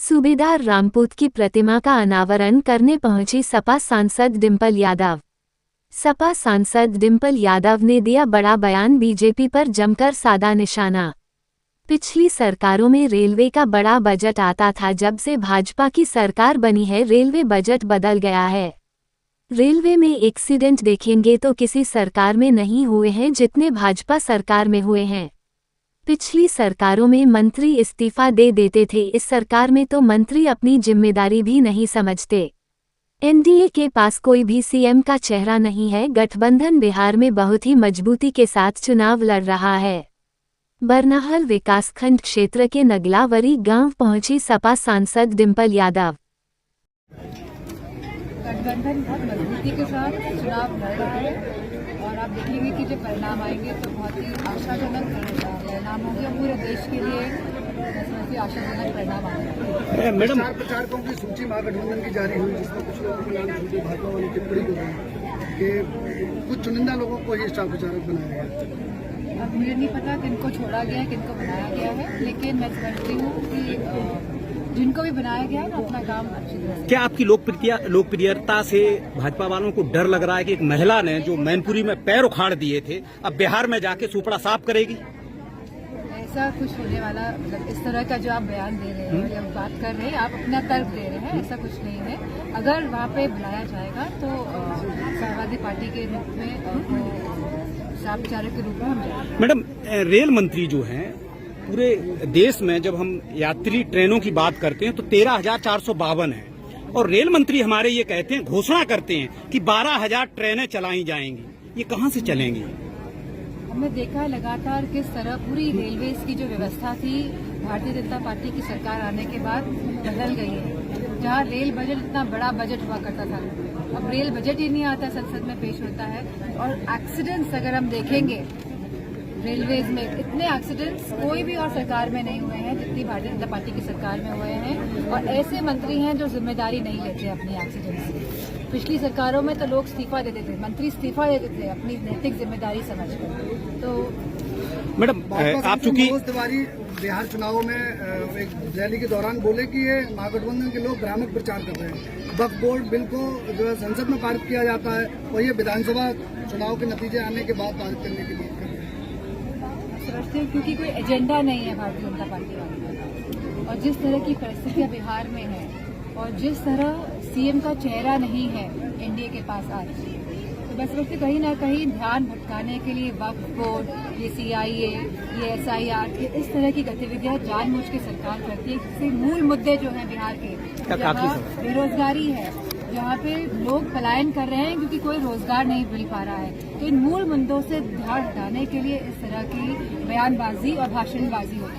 सूबेदार रामपूत की प्रतिमा का अनावरण करने पहुंची सपा सांसद डिंपल यादव। सपा सांसद डिंपल यादव ने दिया बड़ा बयान, बीजेपी पर जमकर साधा निशाना। पिछली सरकारों में रेलवे का बड़ा बजट आता था, जब से भाजपा की सरकार बनी है रेलवे बजट बदल गया है। रेलवे में एक्सीडेंट देखेंगे तो किसी सरकार में नहीं हुए हैं जितने भाजपा सरकार में हुए हैं। पिछली सरकारों में मंत्री इस्तीफा दे देते थे, इस सरकार में तो मंत्री अपनी जिम्मेदारी भी नहीं समझते। एनडीए के पास कोई भी सीएम का चेहरा नहीं है। गठबंधन बिहार में बहुत ही मजबूती के साथ चुनाव लड़ रहा है। बरनाहल विकासखंड क्षेत्र के नगलावरी गांव पहुंची सपा सांसद डिंपल यादव। गठबंधन बहुत मजबूती के साथ चुनाव लड़ रहा है और आप देखेंगे कि जब परिणाम आएंगे तो बहुत ही आशाजनक परिणाम होंगे। पूरे देश के लिए आशाजनक परिणाम आएंगे। मैडम, प्रचारकों की सूची महागठबंधन की जारी हुई, जिसमें कुछ लोगों के नाम छोटे भाजपा वाली टिप्पणी हो गई कि कुछ चुनिंदा लोगों को ही स्टार प्रचारक बनाया गया। अब मुझे नहीं पता किनको छोड़ा गया है, किनको बनाया गया है, लेकिन मैं समझती हूँ कि जिनको भी बनाया गया है ना अपना काम अच्छी तरह से। क्या आपकी लोकप्रियता से भाजपा वालों को डर लग रहा है कि एक महिला ने जो मैनपुरी में पैर उखाड़ दिए थे अब बिहार में जाके सुपड़ा साफ करेगी? ऐसा कुछ होने वाला, मतलब इस तरह का जो आप बयान दे रहे हैं या बात कर रहे हैं, आप अपना तर्क दे रहे हैं, ऐसा कुछ नहीं है। अगर वहाँ पे बुलाया जाएगा तो समाजवादी पार्टी के रूप में, स्टार प्रचारक के रूप में हम जाएंगे। मैडम, रेल मंत्री जो हैं पूरे देश में जब हम यात्री ट्रेनों की बात करते हैं तो 13,452 है, और रेल मंत्री हमारे ये कहते हैं, घोषणा करते हैं कि 12,000 ट्रेनें चलाई जाएंगी। ये कहाँ से चलेंगी? हमने देखा है लगातार किस तरह पूरी रेलवेज की जो व्यवस्था थी भारतीय जनता पार्टी की सरकार आने के बाद बदल गई है। जहाँ रेल बजट इतना बड़ा बजट हुआ करता था, अब रेल बजट ही नहीं आता, संसद में पेश होता है। और एक्सीडेंट्स अगर हम देखेंगे रेलवेज में, इतने एक्सीडेंट्स कोई भी और सरकार में नहीं हुए हैं जितनी भारतीय जनता पार्टी की सरकार में हुए हैं। और ऐसे मंत्री हैं जो जिम्मेदारी नहीं लेते अपनी एक्सीडेंट्स की। पिछली सरकारों में तो लोग इस्तीफा देते थे, मंत्री इस्तीफा देते थे अपनी नैतिक जिम्मेदारी समझकर। तो मैडम, आप चूंकि तिवारी बिहार चुनावों में एक रैली के दौरान बोले कि ये महागठबंधन के लोग भ्रामक प्रचार कर रहे हैं। वक्फ बोर्ड बिल को जो है संसद में पारित किया जाता है और ये विधानसभा चुनाव के नतीजे आने के बाद पारित करने की बात कर रहे हैं। समझते हैं क्योंकि कोई एजेंडा नहीं है भारतीय जनता पार्टी वालों, और जिस तरह की परिस्थितियां बिहार में है और जिस तरह सीएम का चेहरा नहीं है एनडीए के पास आज, तो मैं समझती कहीं ना कहीं ध्यान भटकाने के लिए वक्फ बोर्ड, ये सीआईए, ये एसआईआर, इस तरह की गतिविधियां जानबूझ के सरकार करती है। जिससे मूल मुद्दे जो हैं बिहार के, जहाँ बेरोजगारी है, जहाँ पे लोग पलायन कर रहे हैं क्योंकि कोई रोजगार नहीं मिल पा रहा है, तो इन मूल मुद्दों से ध्यान हटाने के लिए इस तरह की बयानबाजी और भाषणबाजी होती है।